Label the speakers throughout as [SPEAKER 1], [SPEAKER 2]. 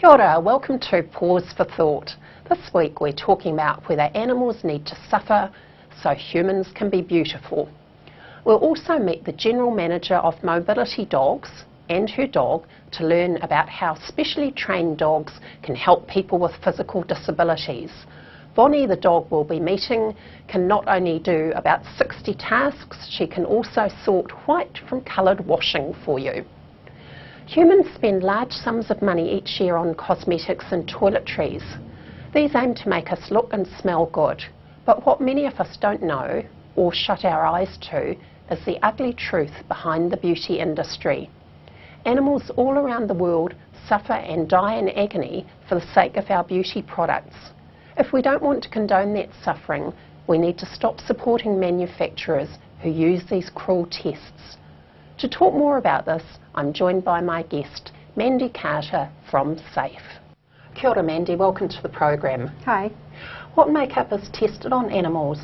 [SPEAKER 1] Kia ora, welcome to Paws for Thought. This week we're talking about whether animals need to suffer so humans can be beautiful. We'll also meet the General Manager of Mobility Dogs and her dog to learn about how specially trained dogs can help people with physical disabilities. Bonnie, the dog we'll be meeting, can not only do about 60 tasks, she can also sort white from coloured washing for you. Humans spend large sums of money each year on cosmetics and toiletries. These aim to make us look and smell good, but what many of us don't know or shut our eyes to is the ugly truth behind the beauty industry. Animals all around the world suffer and die in agony for the sake of our beauty products. If we don't want to condone that suffering, we need to stop supporting manufacturers who use these cruel tests. To talk more about this, I'm joined by my guest, Mandy Carter from SAFE. Kia ora, Mandy, welcome to the program.
[SPEAKER 2] Hi.
[SPEAKER 1] What makeup is tested on animals?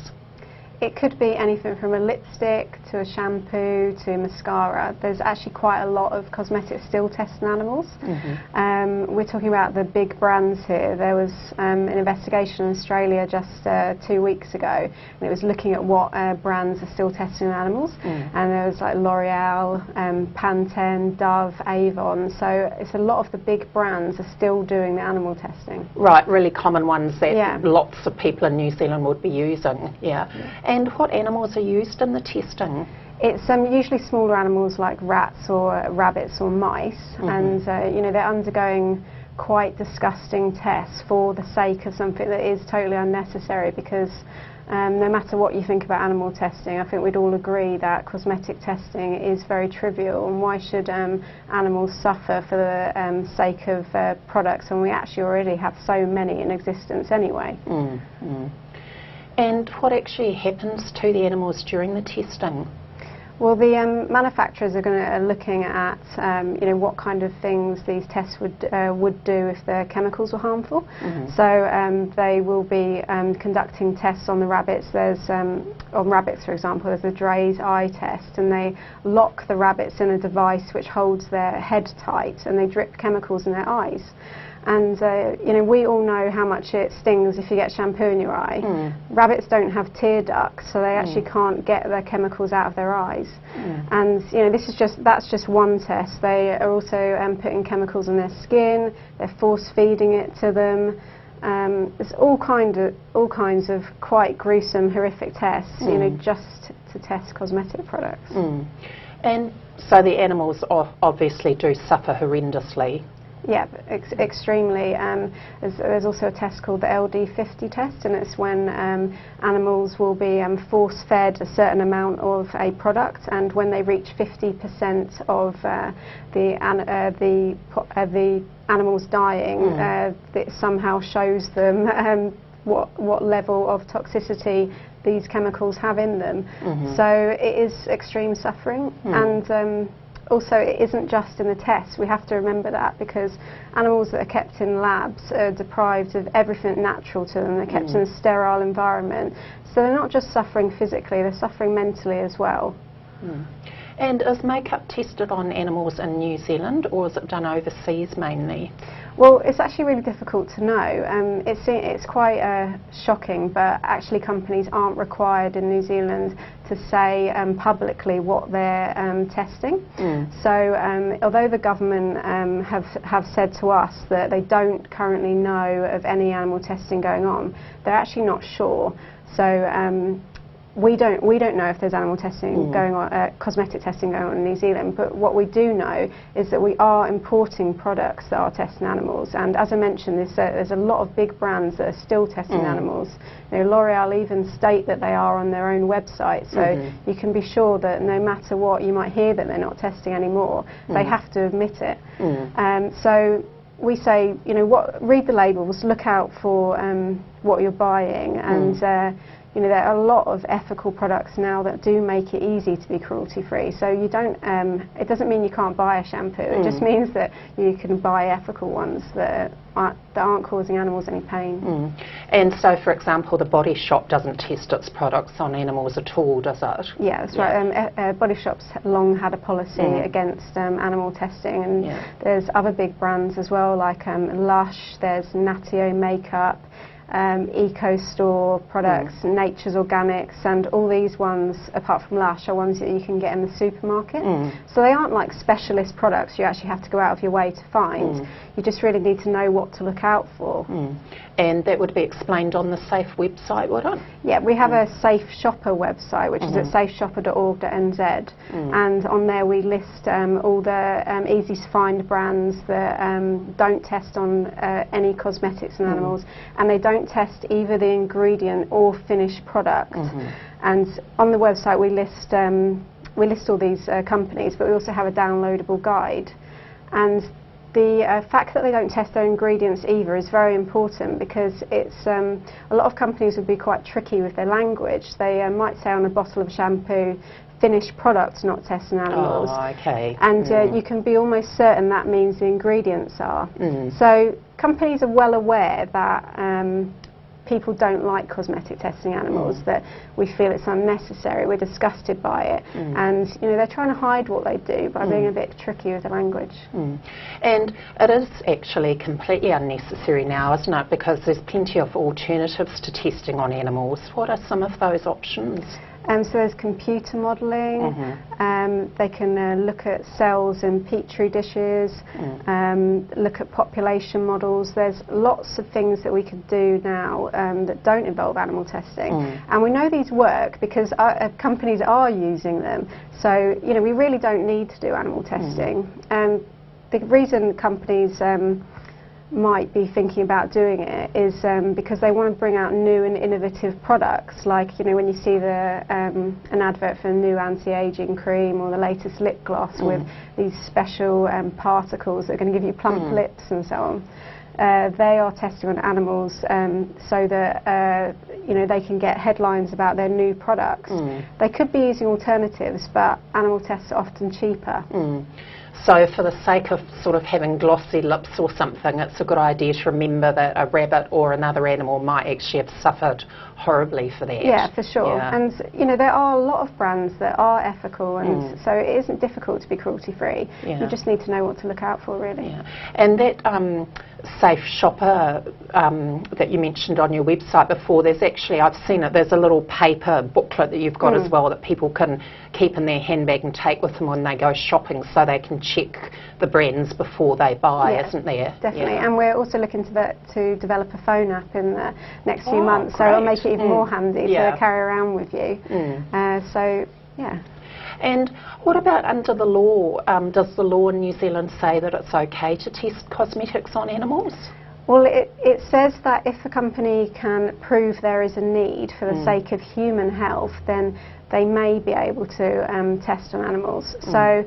[SPEAKER 2] It could be anything from a lipstick to a shampoo to mascara. There's actually quite a lot of cosmetics still tested on animals. We're talking about the big brands here. There was an investigation in Australia just 2 weeks ago, and it was looking at what brands are still testing on animals. And there was like L'Oreal, Pantene, Dove, Avon. So it's a lot of the big brands are still doing the animal testing.
[SPEAKER 1] Right, really common ones that lots of people in New Zealand would be using. And what animals are used in the testing?
[SPEAKER 2] It's usually smaller animals like rats or rabbits or mice, and you know, they're undergoing quite disgusting tests for the sake of something that is totally unnecessary, because no matter what you think about animal testing, I think we'd all agree that cosmetic testing is very trivial, and why should animals suffer for the sake of products when we actually already have so many in existence anyway. And
[SPEAKER 1] what actually happens to the animals during the testing?
[SPEAKER 2] Well, the manufacturers are looking at you know, what kind of things these tests would do if the chemicals were harmful. So they will be conducting tests on the rabbits. There's on rabbits, for example, there's the Drey's eye test, and they lock the rabbits in a device which holds their head tight, and they drip chemicals in their eyes. And you know, we all know how much it stings if you get shampoo in your eye. Rabbits don't have tear ducts, so they actually can't get their chemicals out of their eyes. And you know, that's just one test. They are also putting chemicals in their skin. They're force feeding it to them. There's all kinds of quite gruesome, horrific tests. You know, just to test cosmetic products.
[SPEAKER 1] And so the animals obviously do suffer horrendously.
[SPEAKER 2] Yeah, extremely. There's also a test called the LD50 test, and it's when animals will be force-fed a certain amount of a product, and when they reach 50% of the animals dying, it somehow shows them what level of toxicity these chemicals have in them. So it is extreme suffering, and also, it isn't just in the tests. We have to remember that, because animals that are kept in labs are deprived of everything natural to them. They're kept in a sterile environment. So they're not just suffering physically, they're suffering mentally as well. And
[SPEAKER 1] is makeup tested on animals in New Zealand, or is it done overseas mainly?
[SPEAKER 2] Well, it's actually really difficult to know. It's quite shocking, but actually companies aren't required in New Zealand to say publicly what they're testing. So although the government have said to us that they don't currently know of any animal testing going on, they're actually not sure. So we don't know if there's animal testing going on, cosmetic testing going on in New Zealand, but what we do know is that we are importing products that are testing animals, and as I mentioned, there's a lot of big brands that are still testing animals. You know, L'Oreal even state that they are on their own website, so you can be sure that no matter what, you might hear that they're not testing anymore, they have to admit it. So we say, you know, read the labels, look out for what you're buying, and you know, there are a lot of ethical products now that do make it easy to be cruelty-free. So you don't, it doesn't mean you can't buy a shampoo. It just means that you can buy ethical ones that aren't causing animals any pain.
[SPEAKER 1] And so, for example, the Body Shop doesn't test its products on animals at all, does it?
[SPEAKER 2] Yeah, that's right. Body Shop's long had a policy against animal testing, and there's other big brands as well, like Lush, there's Natio Makeup, Eco Store products, Nature's Organics, and all these ones, apart from Lush, are ones that you can get in the supermarket. So they aren't like specialist products you actually have to go out of your way to find. You just really need to know what to look out for. And that would be explained on the SAFE website, would it? Yeah, we have a Safe Shopper website, which is at safeshopper.org.nz, and on there we list all the easy to find brands that don't test on any cosmetics and animals, and they don't test either the ingredient or finished product. And on the website we list all these companies, but we also have a downloadable guide. And the fact that they don't test their ingredients either is very important, because it's a lot of companies would be quite tricky with their language. They might say on a bottle of shampoo, finished product, not tested on animals.
[SPEAKER 1] Oh, okay.
[SPEAKER 2] And you can be almost certain that means the ingredients are. So companies are well aware that people don't like cosmetic testing animals, that we feel it's unnecessary, we're disgusted by it, and you know, they're trying to hide what they do by being a bit tricky with the language.
[SPEAKER 1] And it is actually completely unnecessary now, isn't it, because there's plenty of alternatives to testing on animals. What are some of those options?
[SPEAKER 2] So there's computer modelling, they can look at cells in petri dishes, look at population models. There's lots of things that we could do now that don't involve animal testing. And we know these work because companies are using them. So, you know, we really don't need to do animal testing. The reason companies might be thinking about doing it is because they want to bring out new and innovative products, like, you know, when you see an advert for a new anti-aging cream or the latest lip gloss with these special particles that are going to give you plump lips and so on. They are testing on animals so that you know, they can get headlines about their new products. They could be using alternatives, but animal tests are often cheaper.
[SPEAKER 1] So for the sake of sort of having glossy lips or something, it's a good idea to remember that a rabbit or another animal might actually have suffered horribly for that.
[SPEAKER 2] Yeah, for sure. And you know, there are a lot of brands that are ethical, and so it isn't difficult to be cruelty-free. You just need to know what to look out for, really.
[SPEAKER 1] And that Safe Shopper that you mentioned on your website before, there's actually, I've seen it, there's a little paper booklet that you've got as well that people can keep in their handbag and take with them when they go shopping, so they can check the brands before they buy, isn't there?
[SPEAKER 2] Definitely. And we're also looking to develop a phone app in the next few months, so it'll make it even more handy to carry around with you. So, yeah.
[SPEAKER 1] And what about under the law? Does the law in New Zealand say that it's okay to test cosmetics on animals?
[SPEAKER 2] Well, it says that if a company can prove there is a need for the sake of human health, then they may be able to test on animals. So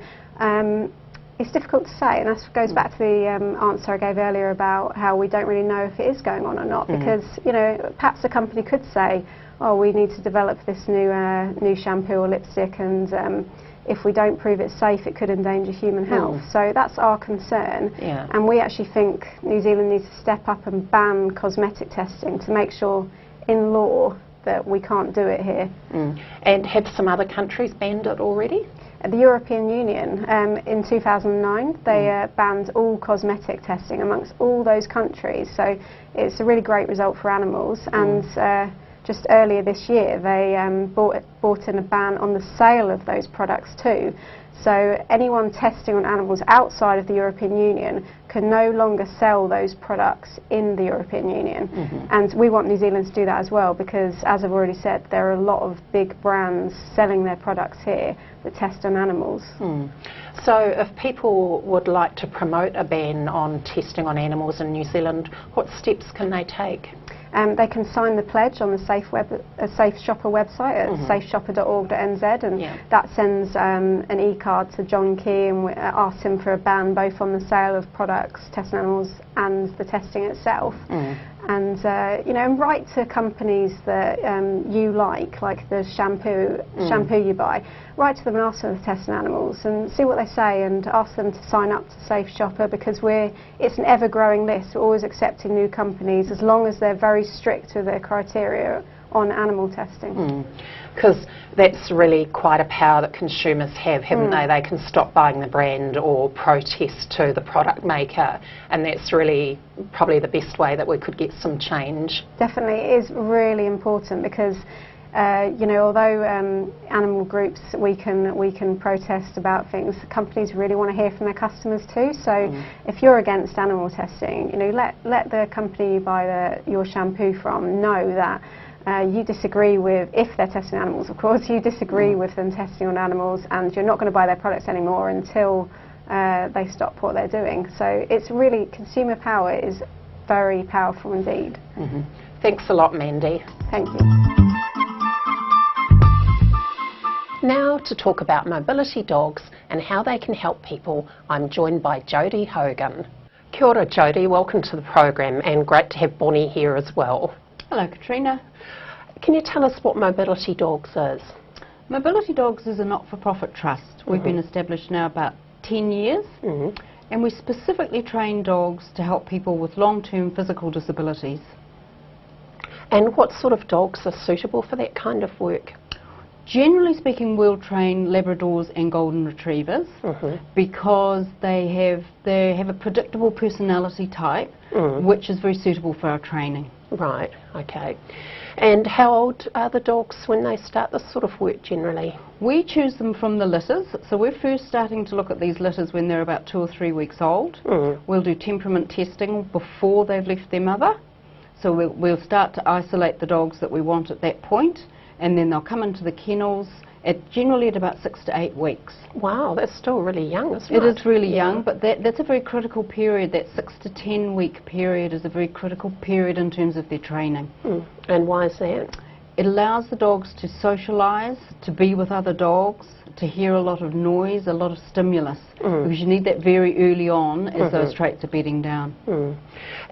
[SPEAKER 2] it's difficult to say, and that goes back to the answer I gave earlier about how we don't really know if it is going on or not, because, you know, perhaps a company could say, oh, we need to develop this new shampoo or lipstick, and if we don't prove it's safe, it could endanger human health. So that's our concern, and we actually think New Zealand needs to step up and ban cosmetic testing to make sure in law that we can't do it here.
[SPEAKER 1] And have some other countries banned it already?
[SPEAKER 2] The European Union, in 2009, they banned all cosmetic testing amongst all those countries, so it's a really great result for animals. And just earlier this year, they brought in a ban on the sale of those products too. So anyone testing on animals outside of the European Union can no longer sell those products in the European Union. And we want New Zealand to do that as well, because, as I've already said, there are a lot of big brands selling their products here that test on animals.
[SPEAKER 1] So if people would like to promote a ban on testing on animals in New Zealand, what steps can they take?
[SPEAKER 2] They can sign the pledge on the Safe Shopper website at safeshopper.org.nz, and that sends an e-card to John Key and asks him for a ban both on the sale of products, testing animals, and the testing itself. and you know, and write to companies that you like the shampoo you buy. Write to them and ask them to test on animals and see what they say, and ask them to sign up to Safe Shopper, because it's an ever-growing list. We're always accepting new companies as long as they're very strict with their criteria on animal testing.
[SPEAKER 1] Because that's really quite a power that consumers have, haven't they? They can stop buying the brand or protest to the product maker, and that's really probably the best way that we could get some change.
[SPEAKER 2] Definitely, it is really important, because you know, although animal groups, we can protest about things, companies really want to hear from their customers too. So if you're against animal testing, you know, let the company you buy your shampoo from know that you disagree with, if they're testing animals of course, you disagree with them testing on animals, and you're not going to buy their products anymore until they stop what they're doing. So it's really, consumer power is very powerful indeed.
[SPEAKER 1] Thanks a lot, Mandy.
[SPEAKER 2] Thank you.
[SPEAKER 1] Now to talk about mobility dogs and how they can help people, I'm joined by Jody Hogan. Kia ora, Jody, welcome to the program, and great to have Bonnie here as well.
[SPEAKER 3] Hello, Catriona.
[SPEAKER 1] Can you tell us what Mobility Dogs is?
[SPEAKER 3] Mobility Dogs is a not-for-profit trust. We've been established now about 10 years, and we specifically train dogs to help people with long-term physical disabilities.
[SPEAKER 1] And what sort of dogs are suitable for that kind of work?
[SPEAKER 3] Generally speaking, we'll train Labradors and Golden Retrievers because they have a predictable personality type, which is very suitable for our training.
[SPEAKER 1] Right, okay. And how old are the dogs when they start this sort of work generally?
[SPEAKER 3] We choose them from the litters, so we're first starting to look at these litters when they're about 2 or 3 weeks old. We'll do temperament testing before they've left their mother, so we'll start to isolate the dogs that we want at that point, and then they'll come into the kennels generally at about 6 to 8 weeks.
[SPEAKER 1] Wow, that's still really young, isn't it?
[SPEAKER 3] It is really young, but that's a very critical period. That 6 to 10 week period is a very critical period in terms of their training.
[SPEAKER 1] And why is that?
[SPEAKER 3] It allows the dogs to socialise, to be with other dogs, to hear a lot of noise, a lot of stimulus, because you need that very early on as those traits are bedding down.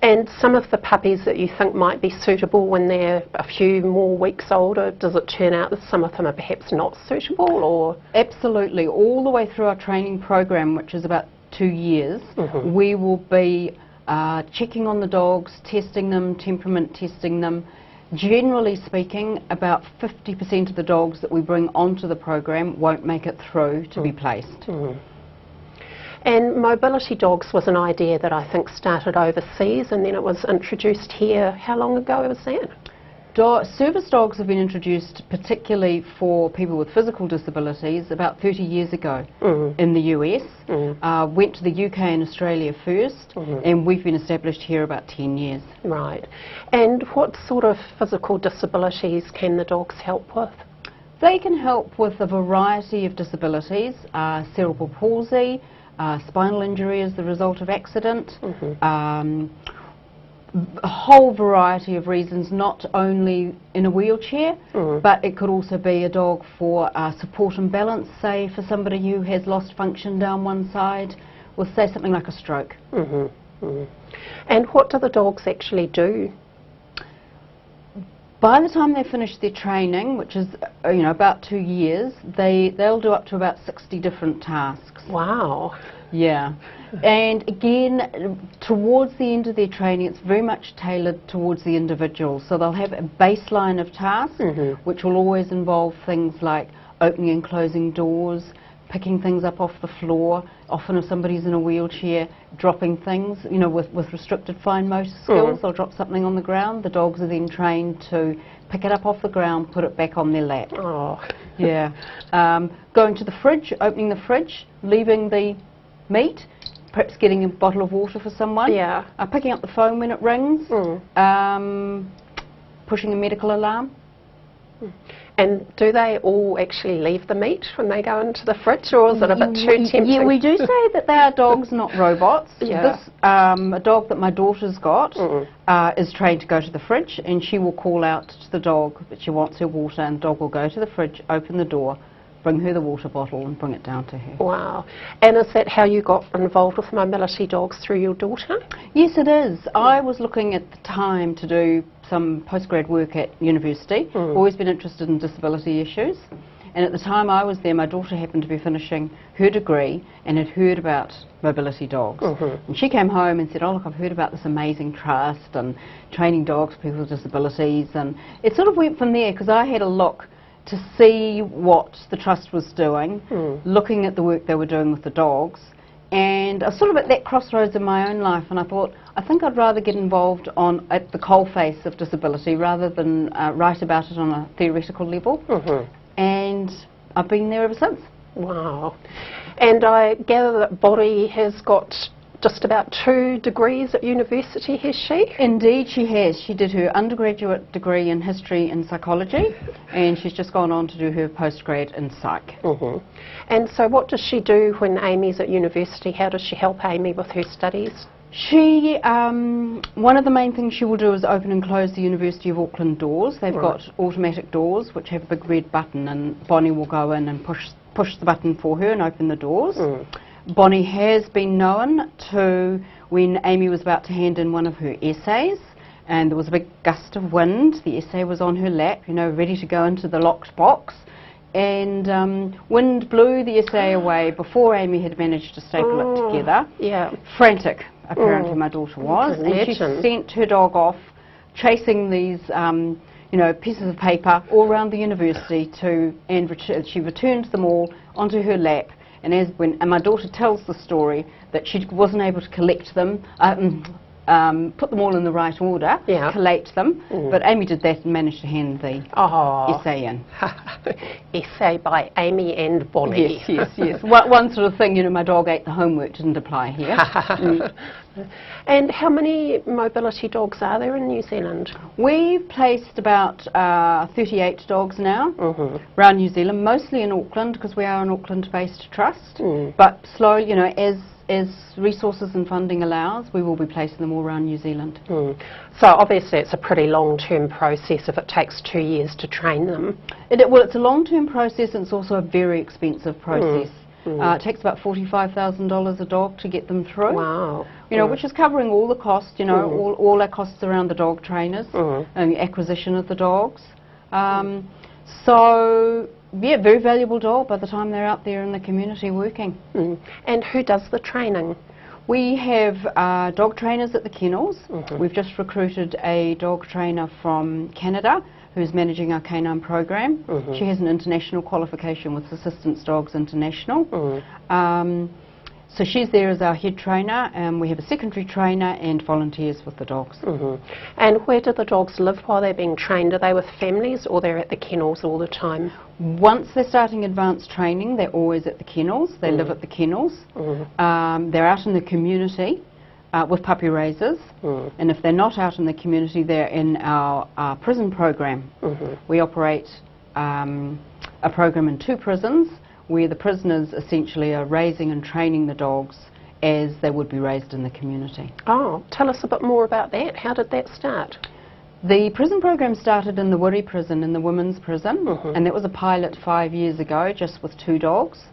[SPEAKER 1] And some of the puppies that you think might be suitable when they're a few more weeks older, does it turn out that some of them are perhaps not suitable, or?
[SPEAKER 3] Absolutely. All the way through our training program, which is about 2 years, we will be checking on the dogs, testing them, temperament testing them. Generally speaking, about 50% of the dogs that we bring onto the program won't make it through to be placed.
[SPEAKER 1] And Mobility Dogs was an idea that I think started overseas, and then it was introduced here. How long ago was that?
[SPEAKER 3] Service dogs have been introduced particularly for people with physical disabilities about 30 years ago in the US. Went to the UK and Australia first, and we've been established here about 10 years.
[SPEAKER 1] Right. And what sort of physical disabilities can the dogs help with?
[SPEAKER 3] They can help with a variety of disabilities, cerebral palsy, spinal injury as the result of accident, a whole variety of reasons, not only in a wheelchair, but it could also be a dog for support and balance, say for somebody who has lost function down one side, or say something like a stroke.
[SPEAKER 1] And what do the dogs actually do?
[SPEAKER 3] By the time they finish their training, which is about 2 years, they'll do up to about 60 different tasks.
[SPEAKER 1] Wow.
[SPEAKER 3] Yeah. And again, towards the end of their training, it's very much tailored towards the individual. So they'll have a baseline of tasks, which will always involve things like opening and closing doors, picking things up off the floor. Often if somebody's in a wheelchair, dropping things, with restricted fine motor skills, they'll drop something on the ground. The dogs are then trained to pick it up off the ground, put it back on their lap.
[SPEAKER 1] Oh.
[SPEAKER 3] Yeah. Going to the fridge, opening the fridge, leaving the meat, perhaps getting a bottle of water for someone.
[SPEAKER 1] Yeah.
[SPEAKER 3] Picking up the phone when it rings. Pushing a medical alarm.
[SPEAKER 1] And do they all actually leave the meat when they go into the fridge, or is it a bit too tempting?
[SPEAKER 3] Yeah, we do say that they are dogs, not robots.
[SPEAKER 1] Yeah.
[SPEAKER 3] This, a dog that my daughter's got is trained to go to the fridge, and she will call out to the dog that she wants her water, and the dog will go to the fridge, open the door, bring her the water bottle and bring it down to her.
[SPEAKER 1] Wow. And is that how you got involved with mobility dogs, through your daughter?
[SPEAKER 3] Yes, it is. I was looking at the time to do some postgrad work at university. Always been interested in disability issues. And at the time I was there, my daughter happened to be finishing her degree and had heard about mobility dogs. And she came home and said, oh look, I've heard about this amazing trust and training dogs for people with disabilities. And it sort of went from there, because I had a look to see what the trust was doing, looking at the work they were doing with the dogs. And I was sort of at that crossroads in my own life, and I thought, I think I'd rather get involved at the coalface of disability rather than write about it on a theoretical level. And I've been there ever since.
[SPEAKER 1] Wow. And I gather that Bonnie has got just about 2 degrees at university, has she?
[SPEAKER 3] Indeed she has. She did her undergraduate degree in history and psychology, and she's just gone on to do her postgrad in psych.
[SPEAKER 1] And so what does she do when Amy's at university? How does she help Amy with her studies?
[SPEAKER 3] She, one of the main things she will do is open and close the University of Auckland doors. They've got automatic doors which have a big red button, and Bonnie will go in and push the button for her and open the doors. Bonnie has been known to, when Amy was about to hand in one of her essays, and there was a big gust of wind, the essay was on her lap, you know, ready to go into the locked box, and wind blew the essay away before Amy had managed to staple it together.
[SPEAKER 1] Yeah.
[SPEAKER 3] Frantic, apparently my daughter was, and she sent her dog off chasing these you know, pieces of paper all around the university and she returned them all onto her lap. And and my daughter tells the story that she wasn't able to collect them, put them all in the right order, collate them, but Amy did that and managed to hand the essay in.
[SPEAKER 1] Essay by Amy and Bonnie.
[SPEAKER 3] Yes. One sort of thing, you know, my dog ate the homework, didn't apply here.
[SPEAKER 1] And how many mobility dogs are there in New Zealand?
[SPEAKER 3] We've placed about 38 dogs now around New Zealand, mostly in Auckland, because we are an Auckland-based trust. But slowly, you know, as resources and funding allows, we will be placing them all around New Zealand.
[SPEAKER 1] So obviously it's a pretty long-term process if it takes 2 years to train them.
[SPEAKER 3] Well, it's a long-term process, and it's also a very expensive process. It takes about $45,000 a dog to get them through.
[SPEAKER 1] Wow.
[SPEAKER 3] You know, which is covering all the costs, you know, all our costs around the dog trainers and the acquisition of the dogs. So, yeah, very valuable dog by the time they're out there in the community working.
[SPEAKER 1] And who does the training?
[SPEAKER 3] We have dog trainers at the kennels. We've just recruited a dog trainer from Canada who's managing our canine program. She has an international qualification with Assistance Dogs International. So she's there as our head trainer, and we have a secondary trainer and volunteers with the dogs.
[SPEAKER 1] And where do the dogs live while they're being trained? Are they with families, or they're at the kennels all the time?
[SPEAKER 3] Once they're starting advanced training, they're always at the kennels. They live at the kennels. They're out in the community with puppy raisers, and if they're not out in the community, they're in our prison program. We operate a program in 2 prisons, where the prisoners essentially are raising and training the dogs as they would be raised in the community.
[SPEAKER 1] Oh, tell us a bit more about that. How did that start?
[SPEAKER 3] The prison program started in the Wiri prison, in the women's prison, and that was a pilot 5 years ago, just with 2 dogs.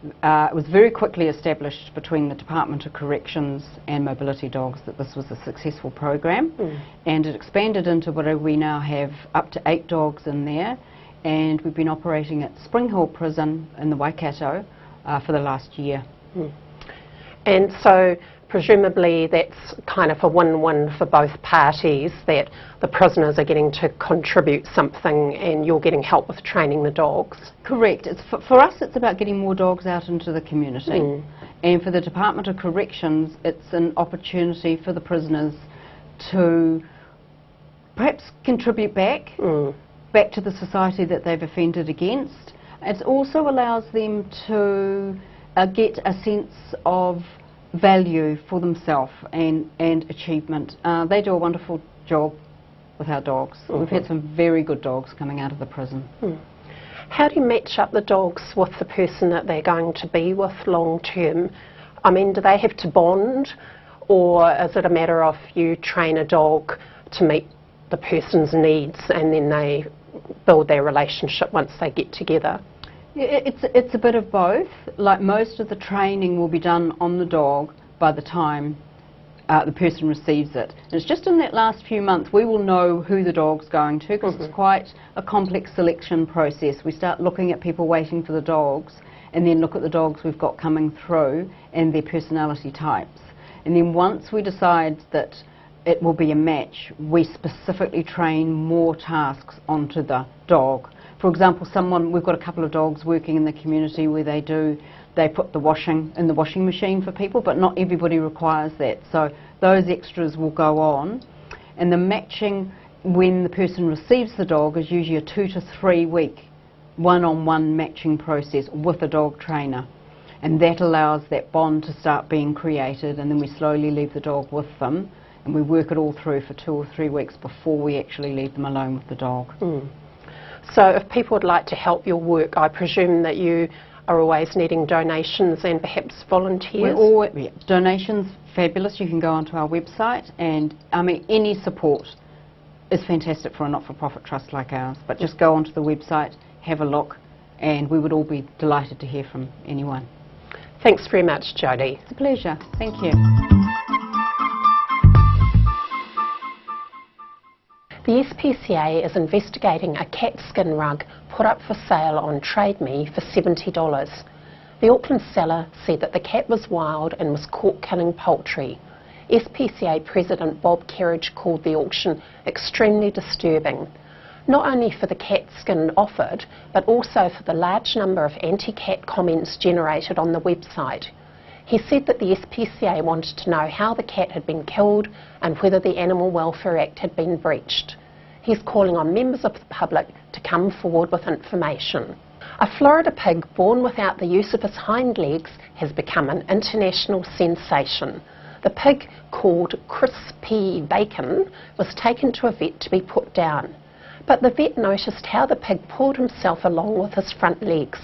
[SPEAKER 3] It was very quickly established between the Department of Corrections and Mobility Dogs that this was a successful program, and it expanded into what we now have up to 8 dogs in there. And we've been operating at Spring Hill Prison in the Waikato for the last year.
[SPEAKER 1] And so presumably that's kind of a win-win for both parties, that the prisoners are getting to contribute something and you're getting help with training the dogs.
[SPEAKER 3] Correct. For us it's about getting more dogs out into the community, and for the Department of Corrections it's an opportunity for the prisoners to perhaps contribute back to the society that they've offended against. It also allows them to get a sense of value for themselves and achievement. They do a wonderful job with our dogs. We've had some very good dogs coming out of the prison.
[SPEAKER 1] How do you match up the dogs with the person that they're going to be with long term? I mean, do they have to bond, or is it a matter of you train a dog to meet the person's needs and then they build their relationship once they get together?
[SPEAKER 3] It's a bit of both. Like, most of the training will be done on the dog by the time the person receives it. And it's just in that last few months we will know who the dog's going to, because it's quite a complex selection process. We start looking at people waiting for the dogs, and then look at the dogs we've got coming through and their personality types. And then once we decide that it will be a match, we specifically train more tasks onto the dog. For example, we've got a couple of dogs working in the community where they put the washing in the washing machine for people, but not everybody requires that. So those extras will go on. And the matching, when the person receives the dog, is usually a 2 to 3 week one-on-one matching process with a dog trainer. And that allows that bond to start being created, and then we slowly leave the dog with them, and we work it all through for 2 or 3 weeks before we actually leave them alone with the dog.
[SPEAKER 1] So if people would like to help your work, I presume that you are always needing donations and perhaps volunteers?
[SPEAKER 3] Donations, fabulous. You can go onto our website, and I mean, any support is fantastic for a not-for-profit trust like ours. But just go onto the website, have a look, and we would all be delighted to hear from anyone.
[SPEAKER 1] Thanks very much, Jody.
[SPEAKER 3] It's a pleasure. Thank you.
[SPEAKER 1] The SPCA is investigating a cat skin rug put up for sale on Trade Me for $70. The Auckland seller said that the cat was wild and was caught killing poultry. SPCA President Bob Kerridge called the auction extremely disturbing, not only for the cat skin offered, but also for the large number of anti-cat comments generated on the website. He said that the SPCA wanted to know how the cat had been killed and whether the Animal Welfare Act had been breached. He's calling on members of the public to come forward with information. A Florida pig born without the use of his hind legs has become an international sensation. The pig, called Chris P. Bacon, was taken to a vet to be put down. But the vet noticed how the pig pulled himself along with his front legs.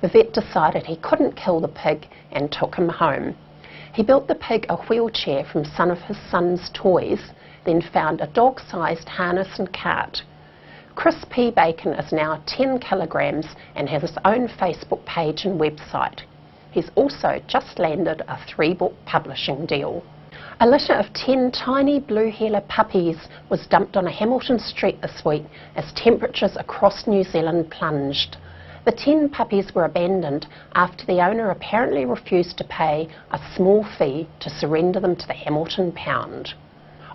[SPEAKER 1] The vet decided he couldn't kill the pig and took him home. He built the pig a wheelchair from some of his son's toys, then found a dog-sized harness and cart. Chris P. Bacon is now 10 kilograms and has his own Facebook page and website. He's also just landed a 3-book publishing deal. A litter of 10 tiny blue heeler puppies was dumped on a Hamilton street this week as temperatures across New Zealand plunged. The 10 puppies were abandoned after the owner apparently refused to pay a small fee to surrender them to the Hamilton Pound.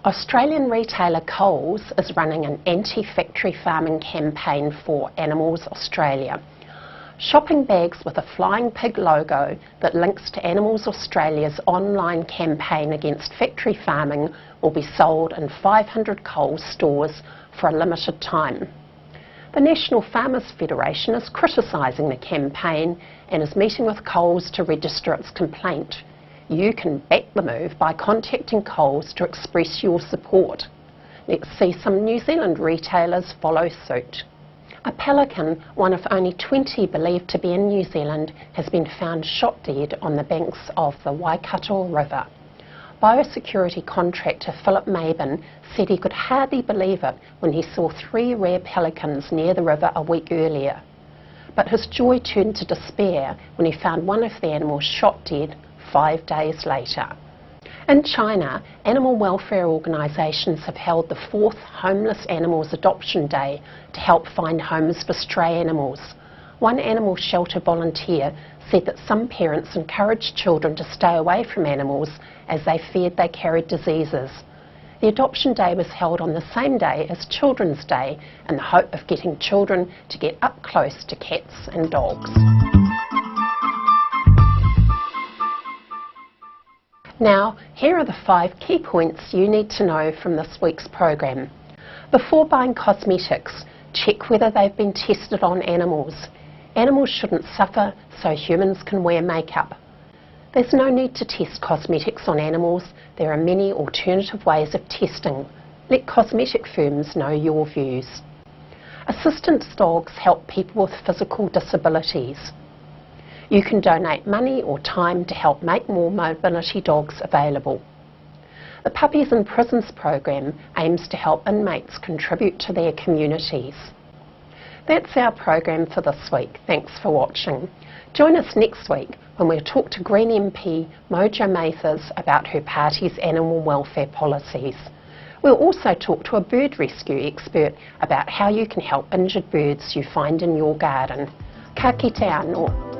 [SPEAKER 1] Australian retailer Paws is running an anti-factory farming campaign for Animals Australia. Shopping bags with a flying pig logo that links to Animals Australia's online campaign against factory farming will be sold in 500 Coles stores for a limited time. The National Farmers Federation is criticising the campaign and is meeting with Coles to register its complaint. You can back the move by contacting Coles to express your support. Let's see some New Zealand retailers follow suit. A pelican, one of only 20 believed to be in New Zealand, has been found shot dead on the banks of the Waikato River. Biosecurity contractor Philip Maben said he could hardly believe it when he saw 3 rare pelicans near the river a week earlier. But his joy turned to despair when he found one of the animals shot dead 5 days later. In China, animal welfare organisations have held the 4th Homeless Animals Adoption Day to help find homes for stray animals. One animal shelter volunteer said that some parents encouraged children to stay away from animals as they feared they carried diseases. The adoption day was held on the same day as Children's Day in the hope of getting children to get up close to cats and dogs. Now, here are the 5 key points you need to know from this week's program. Before buying cosmetics, check whether they've been tested on animals. Animals shouldn't suffer, so humans can wear makeup. There's no need to test cosmetics on animals. There are many alternative ways of testing. Let cosmetic firms know your views. Assistance dogs help people with physical disabilities. You can donate money or time to help make more mobility dogs available. The Puppies in Prisons program aims to help inmates contribute to their communities. That's our program for this week. Thanks for watching. Join us next week when we'll talk to Green MP Mojo Mathers about her party's animal welfare policies. We'll also talk to a bird rescue expert about how you can help injured birds you find in your garden. Ka kite anō.